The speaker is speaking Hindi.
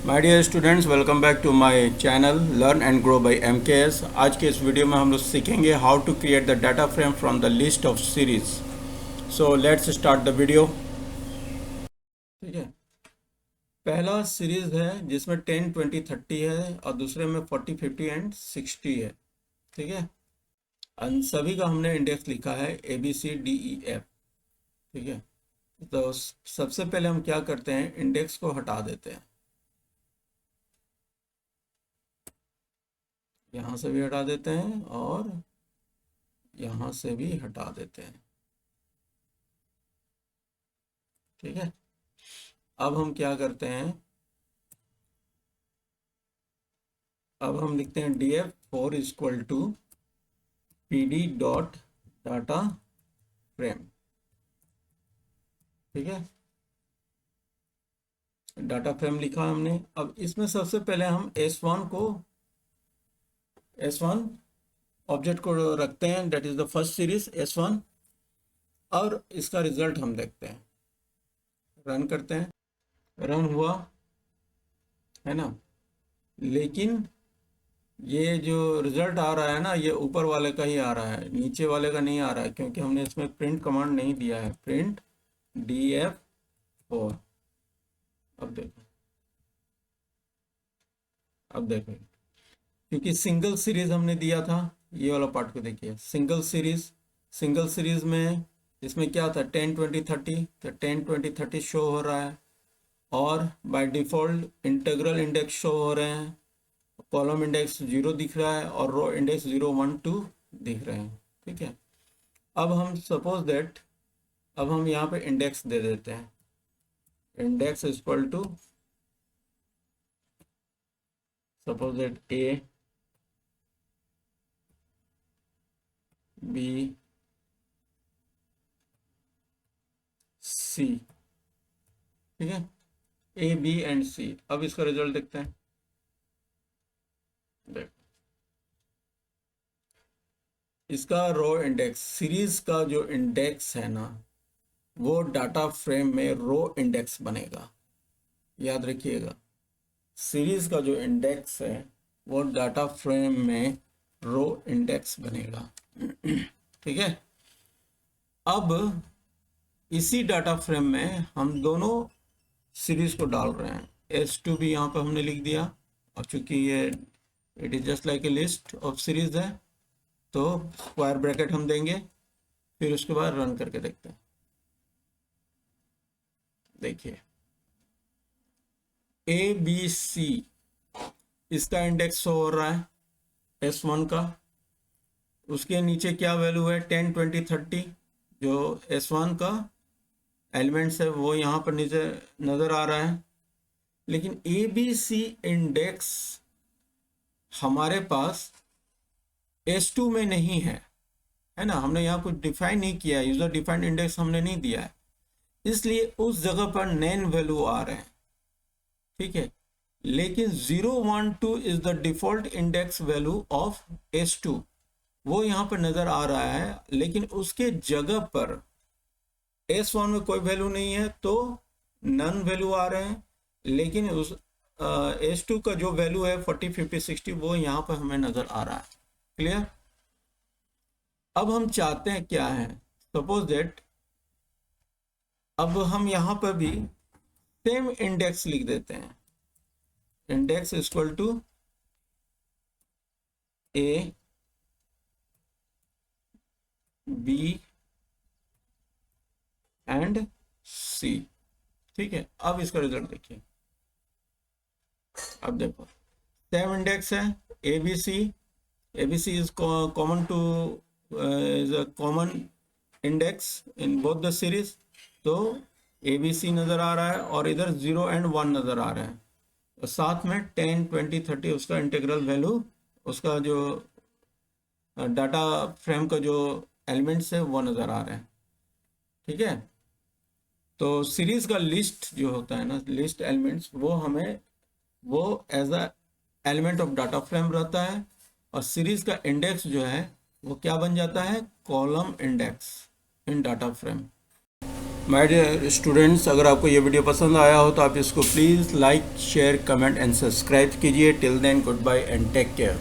My dear students, welcome back to my channel learn and grow by MKS. आज के इस वीडियो में हम लोग सीखेंगे how to create the data frame from the list of series. So let's start the video. ठीक है, पहला सीरीज है जिसमें 10, 20, 30 है और दूसरे में 40, 50 एंड 60 है। ठीक है, इन सभी का हमने इंडेक्स लिखा है ABCDEF। ठीक है, तो सबसे पहले हम क्या करते हैं, इंडेक्स को हटा देते हैं। यहाँ से भी हटा देते हैं और यहाँ से भी हटा देते हैं। ठीक है, अब हम क्या करते हैं, अब हम लिखते हैं DF4 equal to PD dot data frame. ठीक है, डाटा फ्रेम लिखा हमने। अब इसमें सबसे पहले हम S1 ऑब्जेक्ट को रखते हैं, that is the first series S1, और इसका रिजल्ट हम देखते हैं। रन करते हैं, रन हुआ है ना, लेकिन ये जो रिजल्ट आ रहा है ना, ये ऊपर वाले का ही आ रहा है, नीचे वाले का नहीं आ रहा है, क्योंकि हमने इसमें प्रिंट कमांड नहीं दिया है, प्रिंट DF4। अब देखो, अब देखो, क्योंकि सिंगल सीरीज हमने दिया था। ये वाला पार्ट को देखिए, सिंगल सीरीज में इसमें क्या था, 10, 20, 30, तो 10, 20, 30 शो हो रहा है, और by default integral index show हो रहे हैं, कॉलम इंडेक्स 0 दिख रहा है और रो इंडेक्स 0, 1, 2 दिख रहे हैं। ठीक है, अब हम सपोज दैट, अब हम यहाँ पे इंडेक्स दे देते हैं, index equal to suppose that A, B, C। ठीक है, A, B एंड C। अब इसका रिजल्ट देखते हैं। देख, इसका रो इंडेक्स, सीरीज का जो इंडेक्स है ना, वो डाटा फ्रेम में रो इंडेक्स बनेगा। याद रखिएगा, सीरीज का जो इंडेक्स है वो डाटा फ्रेम में रो इंडेक्स बनेगा। ठीक है, अब इसी डाटा फ्रेम में हम दोनों सीरीज को डाल रहे हैं। S2 भी यहाँ पर हमने लिख दिया, और चूंकि ये it is just like a list of series है, तो स्क्वायर ब्रैकेट हम देंगे, फिर उसके बाद रन करके देखते हैं। देखिए, ABC इसका इंडेक्स शो हो रहा है S1 का, उसके नीचे क्या वैल्यू है, 10, 20, 30, जो S1 का एलिमेंट्स है वो यहाँ पर नीचे नज़र आ रहा है। लेकिन ABC इंडेक्स हमारे पास S2 में नहीं है, है ना, हमने यहाँ कुछ डिफाइन नहीं किया है, यूजर डिफाइंड इंडेक्स हमने नहीं दिया है, इसलिए उस जगह पर नैन वैल्यू आ रहे हैं। ठीक है, लेकिन 0, 1, 2 is the default index value of S2, वो यहाँ पर नजर आ रहा है, लेकिन उसके जगह पर S1 में कोई वैल्यू नहीं है, तो नन वैल्यू आ रहे हैं, लेकिन उस S2 का जो वैल्यू है 40, 50, 60 वो यहाँ पर हमें नजर आ रहा है। क्लियर? अब हम चाहते हैं क्या है, सपोज दैट अब हम यहाँ पर भी सेम इंडेक्स लिख देते हैं, index equal to A, B and C। ठीक है, अब इसका रिजल्ट देखिए। अब देखो, सेम इंडेक्स है ABC is common to is a common index in both the series, तो ABC नजर आ रहा है और इधर 0 एंड 1 नजर आ रहे हैं, और साथ में 10, 20, 30 उसका इंटीग्रल वैल्यू, उसका जो डाटा फ्रेम का जो एलिमेंट्स है वो नजर आ रहे हैं। ठीक है, तो सीरीज का लिस्ट जो होता है ना, लिस्ट एलिमेंट्स, वो हमें वो as a element of data frame रहता है, और सीरीज का इंडेक्स जो है वो क्या बन जाता है, column index in data frame. My dear students, अगर आपको ये वीडियो पसंद आया हो तो आप इसको please like share comment and subscribe कीजिए। Till then good bye and take care.